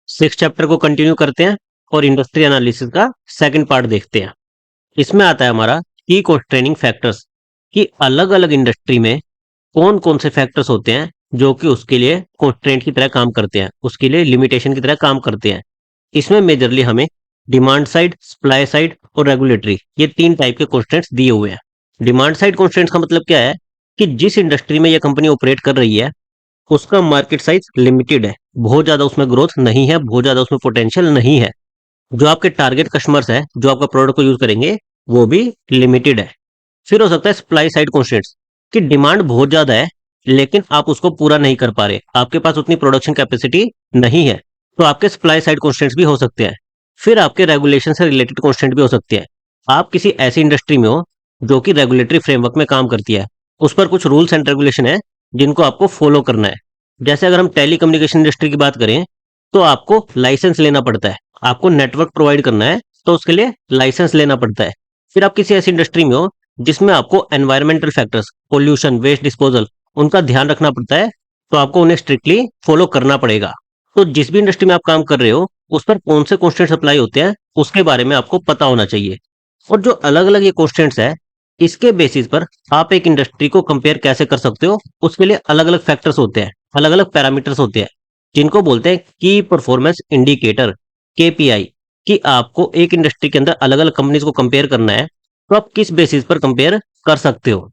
Six chapter को continue करते हैं और इंडस्ट्री एनालिसिस का सेकंड पार्ट देखते हैं। इसमें आता है हमारा की कंस्ट्रेनिंग फैक्टर्स कि अलग अलग इंडस्ट्री में कौन कौन से फैक्टर्स होते हैं जो कि उसके लिए कंस्ट्रेंट की तरह काम करते हैं, उसके लिए लिमिटेशन की तरह काम करते हैं। इसमें मेजरली हमें डिमांड साइड, सप्लाई साइड और रेगुलेटरी, ये तीन टाइप के कंस्ट्रेंट्स दिए हुए हैं। डिमांड साइड कंस्ट्रेंट्स का मतलब क्या है कि जिस इंडस्ट्री में यह कंपनी ऑपरेट कर रही है उसका मार्केट साइज लिमिटेड है, बहुत ज्यादा उसमें ग्रोथ नहीं है, बहुत ज्यादा उसमें पोटेंशियल नहीं है। जो आपके टारगेट कस्टमर्स है जो आपका प्रोडक्ट को यूज करेंगे वो भी लिमिटेड है। फिर हो सकता है सप्लाई साइड कंस्ट्रेंट्स कि डिमांड बहुत ज्यादा है लेकिन आप उसको पूरा नहीं कर पा रहे, आपके पास उतनी प्रोडक्शन कैपेसिटी नहीं है, तो आपके सप्लाई साइड कंस्ट्रेंट्स भी हो सकते हैं। फिर आपके रेगुलेशन से रिलेटेड कंस्ट्रेंट भी हो सकते हैं। आप किसी ऐसी इंडस्ट्री में हो जो कि रेगुलेटरी फ्रेमवर्क में काम करती है, उस पर कुछ रूल्स एंड रेगुलेशन है जिनको आपको फॉलो करना है। जैसे अगर हम टेली कम्युनिकेशन इंडस्ट्री की बात करें तो आपको लाइसेंस लेना पड़ता है, आपको नेटवर्क प्रोवाइड करना है तो उसके लिए लाइसेंस लेना पड़ता है। फिर आप किसी ऐसी इंडस्ट्री में हो जिसमें आपको environmental factors, pollution, waste disposal, उनका ध्यान रखना पड़ता है, तो आपको उन्हें स्ट्रिक्टली फॉलो करना पड़ेगा। तो जिस भी इंडस्ट्री में आप काम कर रहे हो उस पर कौन से कॉन्स्टेंट्स अप्लाई होते हैं उसके बारे में आपको पता होना चाहिए। और जो अलग अलग ये कॉन्स्टेंट्स है इसके बेसिस पर आप एक इंडस्ट्री को कंपेयर कैसे कर सकते हो, उसके लिए अलग अलग फैक्टर्स होते हैं, अलग अलग पैरामीटर्स होते हैं जिनको बोलते हैं की परफॉर्मेंस इंडिकेटर, केपीआई। कि आपको एक इंडस्ट्री के अंदर अलग अलग कंपनीज को कंपेयर करना है तो आप किस बेसिस पर कंपेयर कर सकते हो।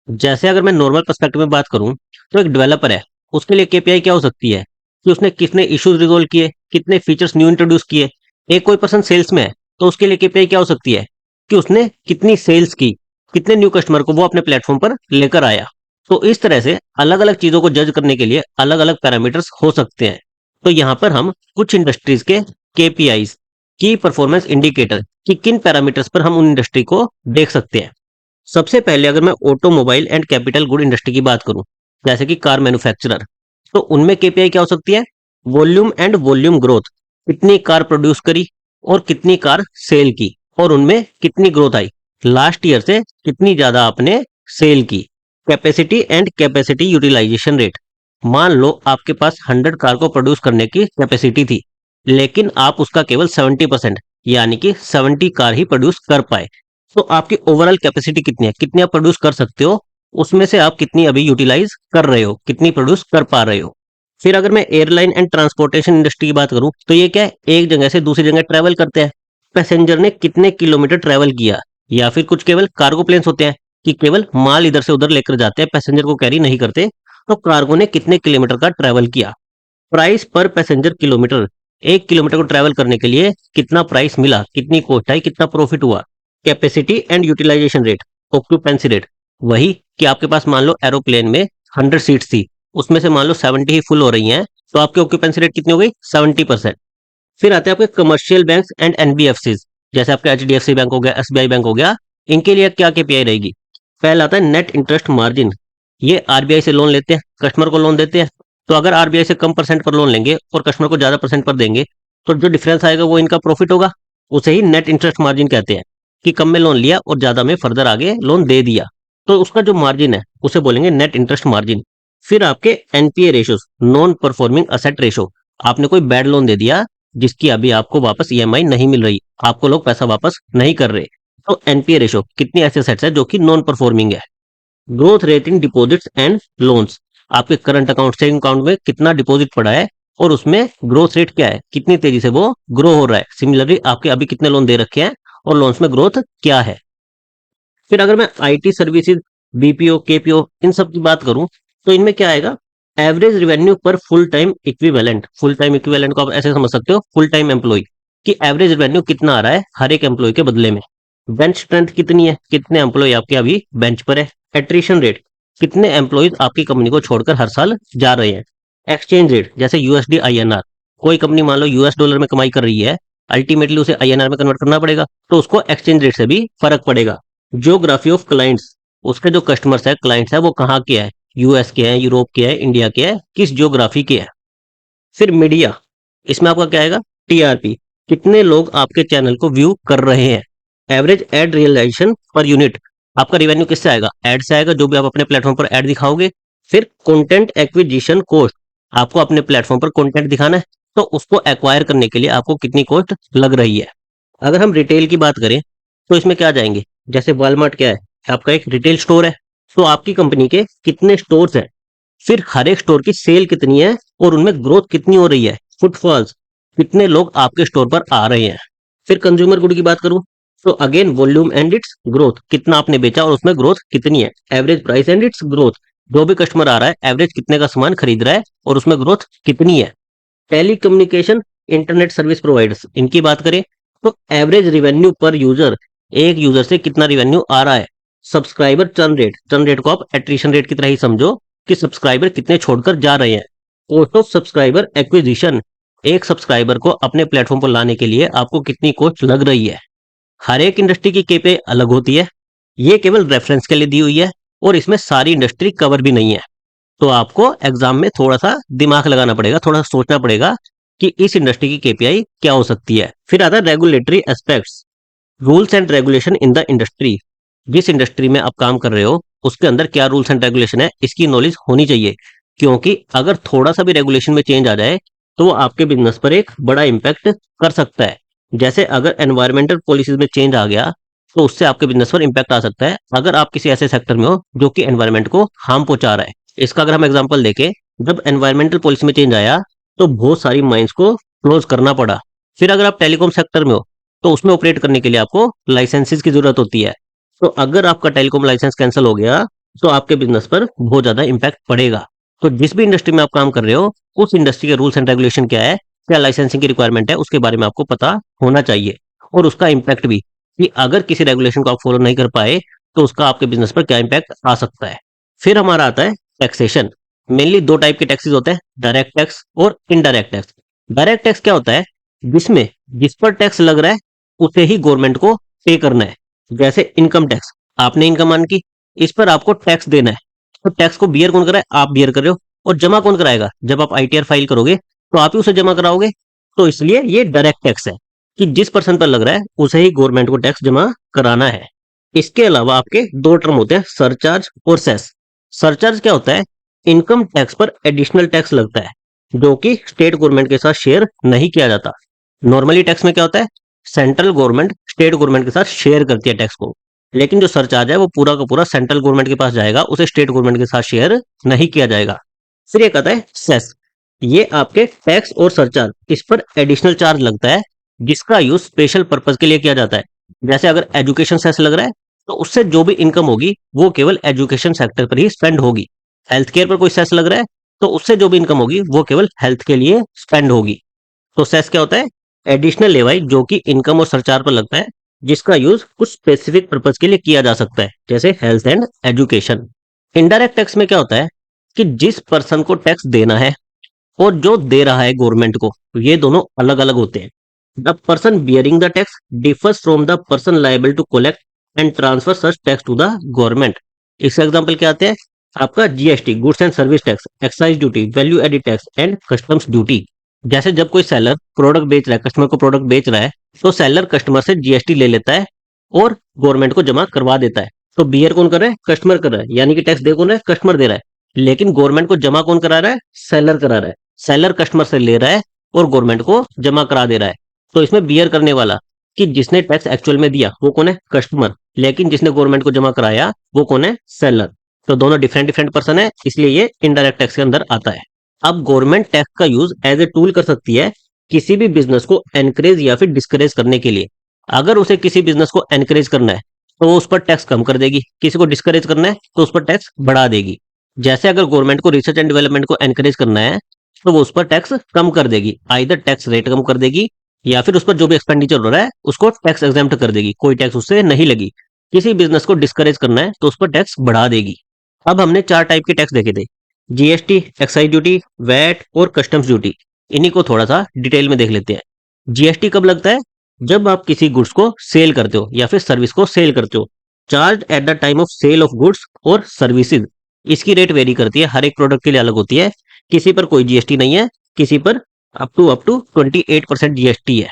जैसे अगर मैं नॉर्मल पर्सपेक्टिव में बात करूं तो एक डेवलपर है, उसके लिए केपीआई क्या हो सकती है कि उसने कितने इश्यूज रिजोल्व किए, कितने फीचर्स न्यू इंट्रोड्यूस किए। एक कोई पर्सन सेल्स में है तो उसके लिए केपीआई क्या हो सकती है कि उसने कितनी सेल्स की, कितने न्यू कस्टमर को वो अपने प्लेटफॉर्म पर लेकर आया। तो इस तरह से अलग अलग चीजों को जज करने के लिए अलग अलग पैरामीटर्स हो सकते हैं। तो यहाँ पर हम कुछ इंडस्ट्रीज के केपीआईज, की परफॉर्मेंस इंडिकेटर, कि किन पैरामीटर्स पर हम उन इंडस्ट्री को देख सकते हैं। सबसे पहले अगर मैं automobile and capital good industry की बात करूं, जैसे कि कार मैन्युफैक्चरर, तो उनमें केपीआई क्या हो सकती है, वॉल्यूम एंड वॉल्यूम ग्रोथ, कितनी कार प्रोड्यूस करी और कितनी कार सेल की और उनमें कितनी ग्रोथ आई, लास्ट ईयर से कितनी ज्यादा आपने सेल की। Capacity and capacity utilisation rate, मान लो आपके पास 100 कार को प्रोड्यूस करने की कैपेसिटी थी लेकिन आप उसका केवल 70% यानी कि 70 कार ही प्रोड्यूस कर पाए, तो आपकी ओवरऑल कैपेसिटी कितनी है, कितनी आप प्रोड्यूस कर सकते हो, उसमें से आप कितनी अभी यूटिलाइज कर रहे हो, कितनी प्रोड्यूस कर पा रहे हो। फिर अगर मैं एयरलाइन एंड ट्रांसपोर्टेशन इंडस्ट्री की बात करूं तो ये क्या है, एक जगह से दूसरी जगह ट्रेवल करते हैं, पैसेंजर ने कितने किलोमीटर ट्रेवल किया। या फिर कुछ केवल कार्गो प्लेन्स होते हैं कि केवल माल इधर से उधर लेकर जाते हैं, पैसेंजर को कैरी नहीं करते, तो कार्गो ने कितने किलोमीटर का ट्रेवल किया। प्राइस पर पैसेंजर किलोमीटर, 1 किलोमीटर को ट्रेवल करने के लिए कितना प्राइस मिला, कितनी कॉस्ट आई, कितना प्रॉफिट हुआ। Capacity and utilisation rate, occupancy rate, वही कि आपके पास मान लो एरोप्लेन में 100 सीट्स थी, उसमें से मान लो 70 ही फुल हो रही हैं, तो आपकी ऑक्यूपेंसी रेट कितनी हो गई, 70%। फिर आते हैं आपके कमर्शियल बैंक्स एंड एनबीएफसीज, जैसे आपका एचडीएफसी बैंक हो गया, एसबीआई बैंक हो गया, इनके लिए क्या केपीआई रहेगी। पहला आता है नेट इंटरेस्ट मार्जिन, ये आरबीआई से लोन लेते हैं, कस्टमर को लोन देते हैं, तो अगर आरबीआई से कम परसेंट पर लोन लेंगे और कस्टमर को ज्यादा परसेंट पर देंगे तो जो डिफरेंस आएगा वो इनका प्रॉफिट होगा, उसे ही नेट इंटरेस्ट मार्जिन कहते हैं। कि कम में लोन लिया और ज्यादा में फर्दर आगे लोन दे दिया, तो उसका जो मार्जिन है उसे बोलेंगे नेट इंटरेस्ट मार्जिन। फिर आपके NPA ratios, non performing asset ratio, आपने कोई बैड लोन दे दिया जिसकी अभी आपको वापस ईएमआई नहीं मिल रही, आपको लोग पैसा वापस नहीं कर रहे, तो एनपीए रेशो, कितनी ऐसे सेट्स है जो कि नॉन परफॉर्मिंग है। Growth rate in deposits and loans, आपके करंट अकाउंट, सेविंग अकाउंट में कितना डिपॉजिट पड़ा है और उसमें ग्रोथ रेट क्या है, कितनी तेजी से वो ग्रो हो रहा है। सिमिलरली आपके अभी कितने लोन दे रखे हैं और लोन्स में ग्रोथ क्या है। फिर अगर मैं आईटी सर्विसेज, बीपीओ, केपीओ, इन सब की बात करूं तो इनमें क्या आएगा, एवरेज रेवेन्यू पर full time equivalent. Full time equivalent को आप ऐसे समझ सकते हो, फुल टाइम एम्प्लॉय कि एवरेज रेवेन्यू कितना आ रहा है हर एक एम्प्लॉय के बदले में। बेंच स्ट्रेंथ कितनी है, कितने एम्प्लॉय आपके अभी बेंच पर है। एट्रिशन रेट, कितने एम्प्लॉयज आपकी कंपनी को छोड़कर हर साल जा रहे हैं। एक्सचेंज रेट, जैसे यूएसडी आईएनआर, कोई कंपनी मान लो यूएस डॉलर में कमाई कर रही है, अल्टीमेटली उसे आईएनआर में कन्वर्ट करना पड़ेगा, तो उसको एक्सचेंज रेट से भी फर्क पड़ेगा। ज्योग्राफी ऑफ क्लाइंट्स, उसके जो कस्टमर्स है, क्लाइंट्स है, वो कहाँ के हैं, यूएस के हैं, यूरोप के हैं, इंडिया के हैं, किस ज्योग्राफी के हैं। फिर मीडिया, इसमें आपका क्या आएगा, टीआरपी, कितने लोग आपके चैनल को व्यू कर रहे हैं। Average ad realisation per unit, आपका रिवेन्यू किससे आएगा? एड से आएगा, जो भी आप अपने प्लेटफॉर्म पर एड दिखाओगे। फिर कंटेंट एक्विजिशन कॉस्ट, आपको अपने प्लेटफॉर्म पर कंटेंट दिखाना है, तो उसको एक्वायर करने के लिए आपको कितनी कॉस्ट लग रही है। अगर हम रिटेल की बात करें तो इसमें क्या जाएंगे, जैसे वॉलमार्ट क्या है, आपका एक रिटेल स्टोर है, तो आपकी कंपनी के कितने स्टोर्स हैं, फिर हर एक स्टोर की सेल कितनी है और उनमें ग्रोथ कितनी हो रही है, फुटफॉल्स, कितने लोग आपके स्टोर पर आ रहे हैं। फिर कंज्यूमर गुड की बात करूं तो again volume and it's growth, कितना आपने बेचा और उसमें ग्रोथ कितनी है। Average price and it's growth, जो भी कस्टमर आ रहा है एवरेज कितने का सामान खरीद रहा है और उसमें ग्रोथ कितनी है। Telecommunication internet service providers, इनकी बात करें तो एवरेज रिवेन्यू पर यूजर, एक यूजर से कितना रिवेन्यू आ रहा है। Subscriber churn rate, churn rate को आप एट्रिशन रेट की तरह ही समझो कि सब्सक्राइबर कितने छोड़कर जा रहे हैं। कॉस्ट ऑफ सब्सक्राइबर एक्विजिशन, एक सब्सक्राइबर को अपने प्लेटफॉर्म पर लाने के लिए आपको कितनी कॉस्ट लग रही है। हर एक इंडस्ट्री की केपीआई अलग होती है, ये केवल रेफरेंस के लिए दी हुई है और इसमें सारी इंडस्ट्री कवर भी नहीं है। तो आपको एग्जाम में थोड़ा सा दिमाग लगाना पड़ेगा, थोड़ा सोचना पड़ेगा कि इस इंडस्ट्री की केपीआई क्या हो सकती है। फिर आता है regulatory aspects, rules and regulation in the industry, जिस इंडस्ट्री में आप काम कर रहे हो उसके अंदर क्या रूल्स एंड रेगुलेशन है, इसकी नॉलेज होनी चाहिए। क्योंकि अगर थोड़ा सा भी रेगुलेशन में चेंज आ जाए तो वो आपके बिजनेस पर एक बड़ा इम्पैक्ट कर सकता है। जैसे अगर एनवायरमेंटल पॉलिसीज में चेंज आ गया तो उससे आपके बिजनेस पर इम्पैक्ट आ सकता है, अगर आप किसी ऐसे सेक्टर में हो जो कि एनवायरमेंट को हार्म पहुंचा रहा है। इसका अगर हम एग्जांपल देखें, जब एनवायरमेंटल पॉलिसी में चेंज आया तो बहुत सारी माइंस को क्लोज करना पड़ा। फिर अगर आप टेलीकॉम सेक्टर में हो तो उसमें ऑपरेट करने के लिए आपको लाइसेंसेस की जरूरत होती है। तो अगर आपका टेलीकॉम लाइसेंस कैंसिल हो गया तो आपके बिजनेस पर बहुत ज्यादा इंपैक्ट पड़ेगा। तो जिस भी इंडस्ट्री में आप काम कर रहे हो उस इंडस्ट्री के रूल्स एंड रेगुलेशन क्या है, क्या लाइसेंसिंग की रिक्वायरमेंट है, उसके बारे में आपको पता होना चाहिए। और उसका इम्पैक्ट भी, कि अगर किसी रेगुलेशन को आप फॉलो नहीं कर पाए तो उसका आपके बिजनेस पर क्या इम्पैक्ट आ सकता है। फिर हमारा आता है टैक्सेशन। मेनली दो टाइप के टैक्सेस होते हैं, डायरेक्ट टैक्स और इनडायरेक्ट टैक्स। डायरेक्ट टैक्स क्या होता है, जिसमें जिस पर टैक्स लग रहा है उसे ही गवर्नमेंट को पे करना है। जैसे इनकम टैक्स, आपने इनकम अर्न की, इस पर आपको टैक्स देना है। तो टैक्स को बियर कौन कर रहा है, आप बियर कर रहे हो। और जमा कौन कराएगा, जब आप आईटीआर फाइल करोगे तो आप ही उसे जमा कराओगे। तो इसलिए ये डायरेक्ट टैक्स है कि जिस पर्सन पर लग रहा है उसे ही गवर्नमेंट को टैक्स जमा कराना है। इसके अलावा आपके दो टर्म होते हैं, सरचार्ज और सेस। सरचार्ज क्या होता है, इनकम टैक्स पर एडिशनल टैक्स लगता है जो कि स्टेट गवर्नमेंट के साथ शेयर नहीं किया जाता। नॉर्मली टैक्स में क्या होता है, सेंट्रल गवर्नमेंट स्टेट गवर्नमेंट के साथ शेयर करती है टैक्स को, लेकिन जो सरचार्ज है वो पूरा का पूरा सेंट्रल गवर्नमेंट के पास जाएगा, उसे स्टेट गवर्नमेंट के साथ शेयर नहीं किया जाएगा। फिर एक आता है सेस, ये आपके टैक्स और सरचार्ज, इस पर एडिशनल चार्ज लगता है जिसका यूज स्पेशल पर्पज के लिए किया जाता है। जैसे अगर एजुकेशन सेस लग रहा है तो उससे जो भी इनकम होगी वो केवल एजुकेशन सेक्टर पर ही स्पेंड होगी। हेल्थ केयर पर कोई सेस लग रहा है तो उससे जो भी इनकम होगी वो केवल हेल्थ के लिए स्पेंड होगी। तो सेस क्या होता है, एडिशनल लेवाई जो कि इनकम और सरचार्ज पर लगता है, जिसका यूज कुछ स्पेसिफिक पर्पज के लिए किया जा सकता है, जैसे health and education. Indirect tax में क्या होता है कि जिस पर्सन को टैक्स देना है और जो दे रहा है गवर्नमेंट को, ये दोनों अलग अलग होते हैं। The person bearing the tax differs from the person liable to collect and transfer such tax to the government. इसका एग्जांपल क्या आते हैं, आपका GST, goods and service tax, excise duty, value added tax and customs duty. जैसे जब कोई seller product बेच रहा है, कस्टमर को प्रोडक्ट बेच रहा है, तो सेलर कस्टमर से जीएसटी ले लेता है और गवर्नमेंट को जमा करवा देता है। तो बियर कौन कर रहा है, कस्टमर कर रहा है, यानी कि टैक्स दे कौन रहा है, कस्टमर दे रहा है। लेकिन गवर्नमेंट को जमा कौन करा रहा है, सेलर करा रहा है। सेलर कस्टमर से ले रहा है और गवर्नमेंट को जमा करा दे रहा है। तो इसमें बियर करने वाला, कि जिसने टैक्स एक्चुअल में दिया वो कौन है, कस्टमर, लेकिन जिसने गवर्नमेंट को जमा कराया वो कौन है, सेलर। तो दोनों डिफरेंट डिफरेंट पर्सन है, इसलिए ये इनडायरेक्ट टैक्स के अंदर आता है। अब गवर्नमेंट टैक्स का यूज एज ए टूल कर सकती है किसी भी बिजनेस को एनकरेज या फिर डिस्करेज करने के लिए। अगर उसे किसी बिजनेस को एनकरेज करना है तो वो उस पर टैक्स कम कर देगी, किसी को डिस्करेज करना है तो उस पर टैक्स बढ़ा देगी। जैसे अगर गवर्नमेंट को रिसर्च एंड डेवलपमेंट को एनकरेज करना है तो वो उस पर टैक्स कम कर देगी, आइदर टैक्स रेट कम कर देगी या फिर उस पर जो भी एक्सपेंडिचर हो रहा है उसको टैक्स एग्जेम्प्ट कर देगी, कोई टैक्स उससे नहीं लगी। किसी बिजनेस को डिस्करेज करना है तो उस पर टैक्स बढ़ा देगी। अब हमने चार टाइप के टैक्स देखे थे, जीएसटी, एक्साइज ड्यूटी, वैट और कस्टम्स ड्यूटी। इन्हीं को थोड़ा सा डिटेल में देख लेते हैं। जीएसटी कब लगता है, जब आप किसी गुड्स को सेल करते हो या फिर सर्विस को सेल करते हो। Charge at the time of sale of goods और सर्विसेज, इसकी रेट वेरी करती है, हर एक प्रोडक्ट के लिए अलग होती है। किसी पर कोई जीएसटी नहीं है, किसी पर अप टू 28% जीएसटी है।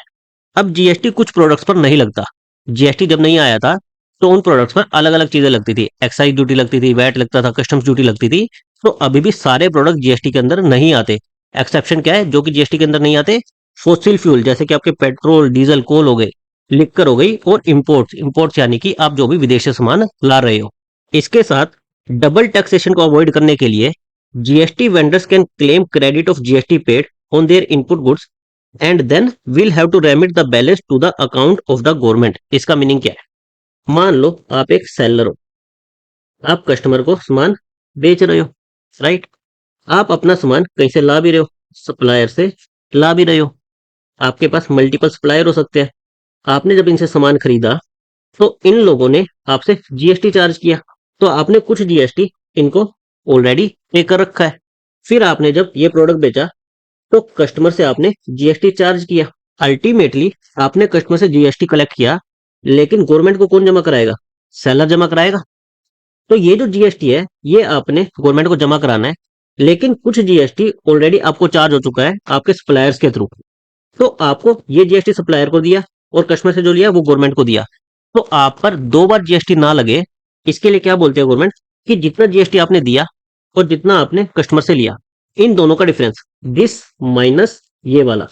अब जीएसटी कुछ प्रोडक्ट्स पर नहीं लगता। जीएसटी जब नहीं आया था तो उन प्रोडक्ट्स पर अलग अलग चीजें लगती थी, एक्साइज ड्यूटी लगती थी, वैट लगता था, कस्टम्स ड्यूटी लगती थी। तो अभी भी सारे प्रोडक्ट जीएसटी के अंदर नहीं आते। एक्सेप्शन क्या है जो कि जीएसटी के अंदर नहीं आते? फोसिल फ्यूल, जैसे कि आपके पेट्रोल, डीजल, कोल हो गए, लिक्कर हो गई, और इंपोर्ट्स। इंपोर्ट्स यानी कि आप जो भी विदेश से सामान ला रहे हो। इसके साथ डबल टैक्सेशन को अवॉइड करने के लिए GST vendors can claim credit of GST paid on their input goods and then will have to remit the balance to the account of the government. इसका मीनिंग क्या है? मान लो आप एक सेलर हो, आप कस्टमर को सामान बेच रहे हो, राइट? आप अपना सामान कहीं से ला भी रहे हो, सप्लायर से ला भी रहे हो। आपके पास मल्टीपल सप्लायर हो सकते हैं। आपने जब इनसे सामान खरीदा तो इन लोगों ने आपसे जीएसटी चार्ज किया, तो आपने कुछ जीएसटी इनको ऑलरेडी पे कर रखा है। फिर आपने जब ये प्रोडक्ट बेचा तो कस्टमर से आपने जीएसटी चार्ज किया। अल्टीमेटली आपने कस्टमर से जीएसटी कलेक्ट किया, लेकिन गवर्नमेंट को कौन जमा कराएगा? सेलर जमा कराएगा। तो ये जो जीएसटी है ये आपने गवर्नमेंट को जमा कराना है, लेकिन कुछ जीएसटी ऑलरेडी आपको चार्ज हो चुका है आपके सप्लायर्स के थ्रू। तो आपको ये जीएसटी सप्लायर को दिया और कस्टमर से जो लिया वो गवर्नमेंट को दिया। तो आप पर दो बार जीएसटी ना लगे, इसके लिए क्या बोलते हैं गवर्नमेंट, कि जितना जीएसटी आपने दिया और जितना आपने कस्टमर से लिया, इन दोनों का डिफरेंस, दिस माइनस ये वाला,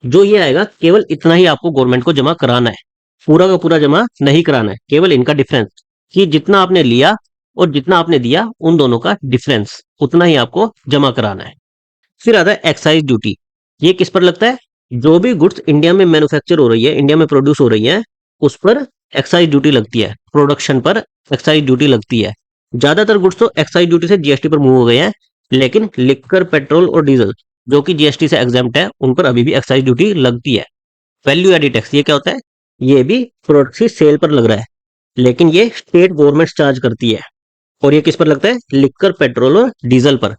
जो ये आएगा, केवल इतना ही आपको गवर्नमेंट को जमा कराना है। पूरा का पूरा जमा नहीं कराना है, केवल इनका डिफरेंस, कि जितना आपने लिया और जितना आपने दिया उन दोनों का डिफरेंस, उतना ही आपको जमा कराना है। फिर आता है एक्साइज ड्यूटी। ये किस पर लगता है? जो भी गुड्स इंडिया में मैन्युफैक्चर हो रही है, इंडिया में प्रोड्यूस हो रही है, उस पर एक्साइज ड्यूटी लगती है। प्रोडक्शन पर एक्साइज ड्यूटी लगती है। ज्यादातर गुड्स तो एक्साइज ड्यूटी से जीएसटी पर मूव हो गए हैं, लेकिन लिक्कर, पेट्रोल और डीजल जो कि जीएसटी से एग्जाम्प्ट है, उन पर अभी भी एक्साइज ड्यूटी लगती है। वैल्यू एडिड टैक्स, ये क्या होता है? ये भी प्रोडक्ट की सेल पर लग रहा है, लेकिन ये स्टेट गवर्नमेंट चार्ज करती है। और ये किस पर लगता है? लिक्कर, पेट्रोल और डीजल पर।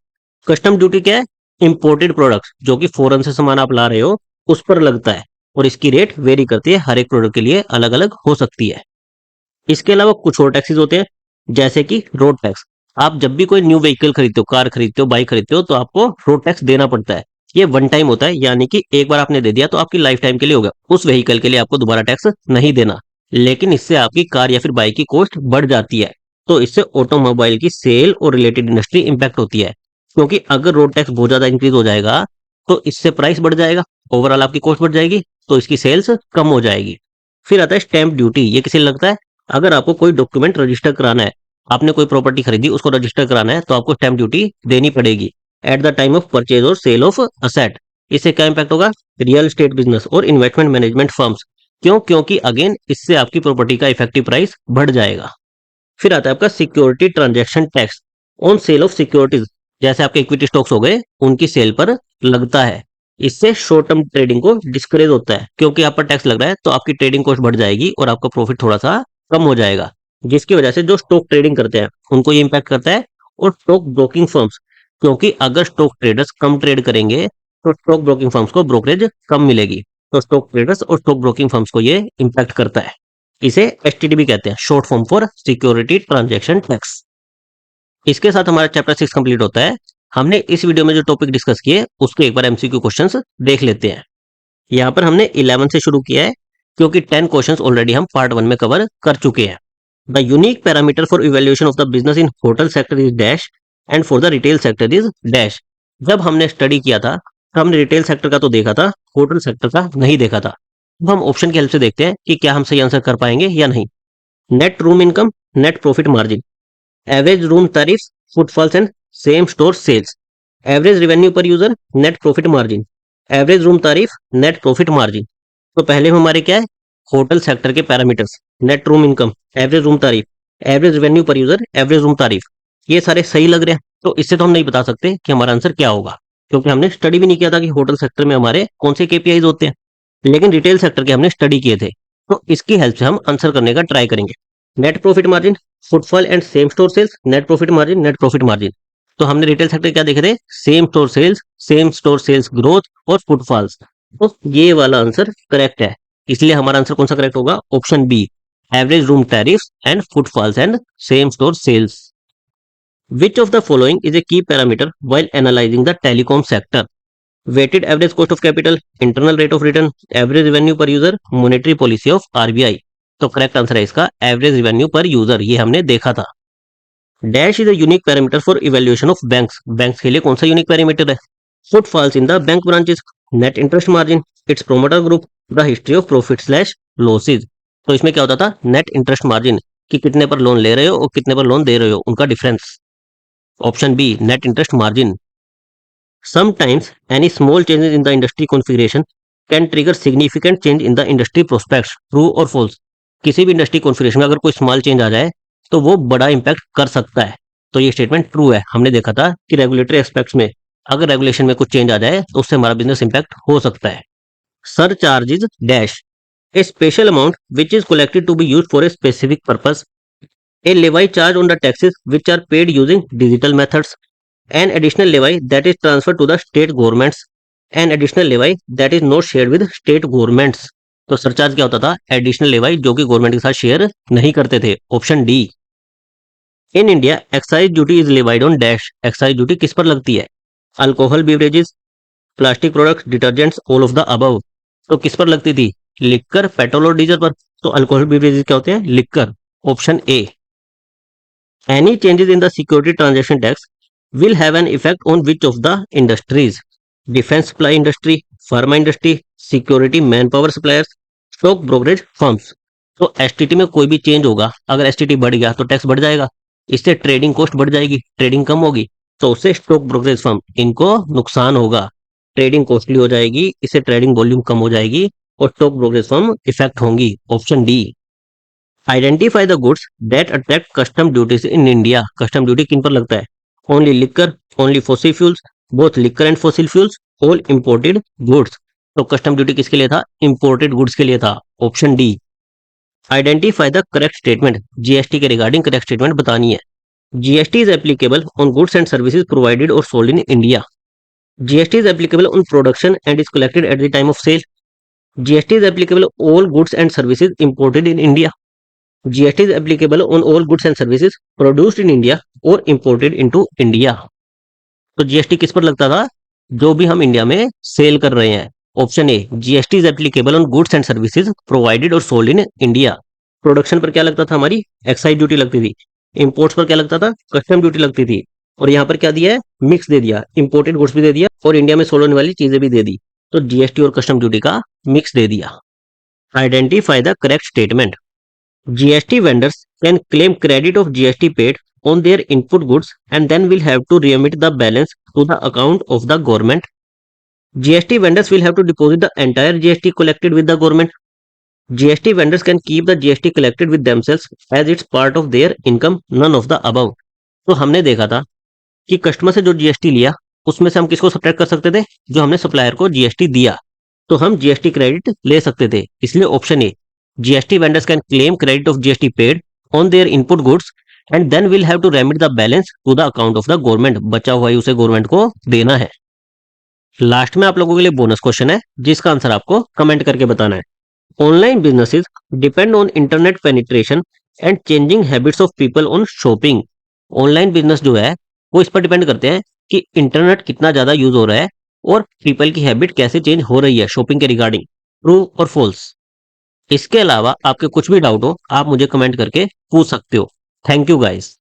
कस्टम ड्यूटी क्या है? इंपोर्टेड प्रोडक्ट्स, जो कि फॉरेन से सामान आप ला रहे हो, उस पर लगता है, और इसकी रेट वेरी करती है, हर एक प्रोडक्ट के लिए अलग अलग हो सकती है। इसके अलावा कुछ और टैक्सेस होते हैं, जैसे कि रोड टैक्स। आप जब भी कोई न्यू व्हीकल खरीदते हो, कार खरीदते हो, बाइक खरीदते हो, तो आपको रोड टैक्स देना पड़ता है। ये वन टाइम होता है, यानी कि एक बार आपने दे दिया तो आपकी लाइफ टाइम के लिए हो गया, उस व्हीकल के लिए आपको दोबारा टैक्स नहीं देना। लेकिन इससे आपकी कार या फिर बाइक की कॉस्ट बढ़ जाती है, तो इससे ऑटोमोबाइल की सेल और रिलेटेड इंडस्ट्री इंपैक्ट होती है। क्योंकि अगर रोड टैक्स बहुत ज्यादा इंक्रीज हो जाएगा तो इससे प्राइस बढ़ जाएगा, ओवरऑल आपकी कॉस्ट बढ़ जाएगी, तो इसकी सेल्स कम हो जाएगी। फिर आता है स्टैंप ड्यूटी। ये किसे लगता है? अगर आपको कोई डॉक्यूमेंट रजिस्टर कराना है, आपने कोई प्रॉपर्टी खरीदी, उसको रजिस्टर कराना है, तो आपको स्टैंप ड्यूटी देनी पड़ेगी eight the time of purchase और सेल ऑफ असेट। इससे क्या इंपैक्ट होगा? रियल एस्टेट बिजनेस और इन्वेस्टमेंट मैनेजमेंट फर्म्स। क्यों? क्योंकि अगेन इससे आपकी प्रॉपर्टी का इफेक्टिव प्राइस बढ़ जाएगा। फिर आता है आपका security transaction tax on sale of securities. जैसे आपके इक्विटी स्टॉक्स हो गए, उनकी सेल पर लगता है। इससे शॉर्ट टर्म ट्रेडिंग को डिस्करेज होता है, क्योंकि आप पर टैक्स लग रहा है तो आपकी ट्रेडिंग कॉस्ट बढ़ जाएगी और आपका प्रॉफिट थोड़ा सा कम हो जाएगा, जिसकी वजह से जो स्टॉक ट्रेडिंग करते हैं उनको ये इंपैक्ट करता है, और स्टॉक ब्रोकिंग फर्म्स, क्योंकि अगर स्टॉक ट्रेडर्स कम ट्रेड करेंगे तो स्टॉक ब्रोकिंग फर्म्स को ब्रोकरेज कम मिलेगी। तो स्टॉक ट्रेडर्स और स्टॉक ब्रोकिंग फर्म्स को ये इंपैक्ट करता है। इसे एसटीडीबी कहते हैं, short form for security transaction tax. इसके साथ हमारा चैप्टर 6 कंप्लीट होता है। हमने इस वीडियो में जो टॉपिक डिस्कस किए उसके एक बार एमसीक्यू क्वेश्चंस देख लेते हैं। यहाँ पर हमने 11 से शुरू किया है, क्योंकि 10 क्वेश्चंस ऑलरेडी हम पार्ट 1 में कवर कर चुके हैं। The unique parameter for evaluation of the business in hotel sector is dash and for the retail sector is dash. जब हमने स्टडी किया था तो हमने रिटेल सेक्टर का तो देखा था, होटल सेक्टर का नहीं देखा था। अब हम ऑप्शन की हेल्प से देखते हैं कि क्या हम सही आंसर कर पाएंगे या नहीं। Net room income, net profit margin, average room tariffs, footfalls and same store sales, average revenue per user, net profit margin, average room tariff, net profit margin. तो पहले हमारे क्या है? होटल सेक्टर के parameters, net room income, average room tariff, average revenue per user, average room tariff, ये सारे सही लग रहे हैं। तो इससे तो हम नहीं बता सकते कि हमारा आंसर क्या होगा, क्योंकि हमने स्टडी भी नहीं किया था कि होटल सेक्टर में हमारे कौन से केपीआईज होते हैं। लेकिन रिटेल सेक्टर के हमने स्टडी किए थे, तो इसकी हेल्प से हम आंसर करने का ट्राई करेंगे। Net profit margin, footfall and same store sales, net profit margin, net profit margin. तो हमने रिटेल सेक्टर क्या देखे थे? सेम स्टोर सेल्स ग्रोथ और फुटफॉल्स। तो ये वाला आंसर करेक्ट है, इसलिए हमारा आंसर कौन सा करेक्ट होगा? Option B, average room tariffs and footfalls and same store sales. Which of the following is a key parameter while analysing the telecom sector? Weighted average cost of capital, internal rate of return, average revenue per user, monetary policy of RBI. तो correct answer है इसका average revenue per user, ये हमने देखा था। Dash is a unique parameter for evaluation of banks, banks के लिए कौन सा यूनिक पैरामीटर है? Footfalls in the bank branches, net interest margin, it's promoter group, the history of profit slash losses. तो इसमें क्या होता था? नेट इंटरेस्ट मार्जिन, कि कितने पर लोन ले रहे हो और कितने पर लोन दे रहे हो, उनका difference. Option B net interest margin. Sometimes any small changes in the industry configuration can trigger significant change in the industry prospects. True or false? किसी भी इंडस्ट्री कॉन्फ़िगरेशन में अगर कोई स्मॉल चेंज आ जाए तो वो बड़ा इंपैक्ट कर सकता है। तो ये स्टेटमेंट ट्रू है। हमने देखा था कि रेगुलेटरी एस्पेक्ट्स में अगर रेगुलेशन में कुछ चेंज आ जाए तो उससे हमारा बिजनेस इंपैक्ट हो सकता है। Surcharges dash a special amount which is collected to be use for a specific purpose, a levy charge on the taxes which are paid using digital methods, an additional levy that is transferred to the state governments, an additional levy that is not shared with state governments। तो surcharge क्या होता था? Additional लेवाई जो कि government के साथ share नहीं करते थे। Option D. In India excise duty is levied on dash, excise duty किस पर लगती है? Alcohol beverages, plastic products, detergents, all of the above. तो किस पर लगती थी? लिक्कर, पेट्रोल और डीजल पर। तो अल्कोहल बेवरेजेस क्या होते हैं? Liquor. Option A. Any changes in the security transaction tax will have an effect on which of the industries? Defense supply industry, pharma industry, security manpower suppliers, stock brokerage firms। तो STT में कोई भी change होगा, अगर STT बढ़ गया तो tax बढ़ जाएगा, इससे ट्रेडिंग कॉस्ट बढ़ जाएगी, ट्रेडिंग कम होगी, तो उससे स्टॉक ब्रोकरेज फर्म इनको नुकसान होगा। ट्रेडिंग कॉस्टली हो जाएगी, इससे ट्रेडिंग वॉल्यूम कम हो जाएगी और स्टॉक ब्रोकरेज फर्म इफेक्ट होंगी। Option D. Identify the goods that attract custom duties in India. Custom duty किन पर लगता है? Only liquor, only fossil fuels, both liquor and fossil fuels, all imported goods. तो custom duty किसके लिए था? Imported goods के लिए था। Option D. Identify the correct statement, GST के रिगार्डिंग करेक्ट स्टेटमेंट बतानी है। GST is applicable on goods and services provided और sold in India. GST is applicable on production and is collected at the time of sale. GST is applicable all goods and services imported in India. GST is applicable on all goods and services produced in India और imported into India. तो GST किस पर लगता था? जो भी हम India में सेल कर रहे हैं। Option A. GST is applicable on goods and services provided और सोल्ड इन इंडिया। प्रोडक्शन पर क्या लगता था? हमारी एक्साइज ड्यूटी लगती थी। इंपोर्ट्स पर क्या लगता था? कस्टम ड्यूटी लगती थी। और यहाँ पर क्या दिया है? मिक्स दे दिया, इंपोर्टेड गुड्स भी दे दिया और इंडिया में सोल्ड होने वाली चीजें भी दे दी। तो जीएसटी और कस्टम ड्यूटी का मिक्स दे दिया। Identify the correct statement. GST vendors can claim credit of GST paid on their input goods and then will have to remit the balance to the account of the government. GST vendors will have to deposit the entire GST collected with the government. GST vendors can keep the GST collected with themselves as it's part of their income, none of the above। तो हमने देखा था कि customer से जो GST लिया उसमें से हम किसको सब्ट्रैक्ट कर सकते थे? जो हमने सप्लायर को जीएसटी दिया, तो हम जीएसटी क्रेडिट ले सकते थे। इसलिए option A. GST vendors can claim credit of GST paid on their input goods and then will have to remit the balance to the account of the government। बचा हुआ ही उसे गवर्नमेंट को देना है। लास्ट में आप लोगों के लिए बोनस क्वेश्चन है जिसका आंसर आपको कमेंट करके बताना है। Online businesses depend on internet penetration and changing habits of people on shopping. Online business जो है वो इस पर डिपेंड करते हैं कि इंटरनेट कितना ज्यादा यूज हो रहा है और पीपल की हैबिट कैसे चेंज हो रही है शॉपिंग के रिगार्डिंग। ट्रू और फॉल्स? इसके अलावा आपके कुछ भी डाउट हो आप मुझे कमेंट करके पूछ सकते हो। Thank you guys.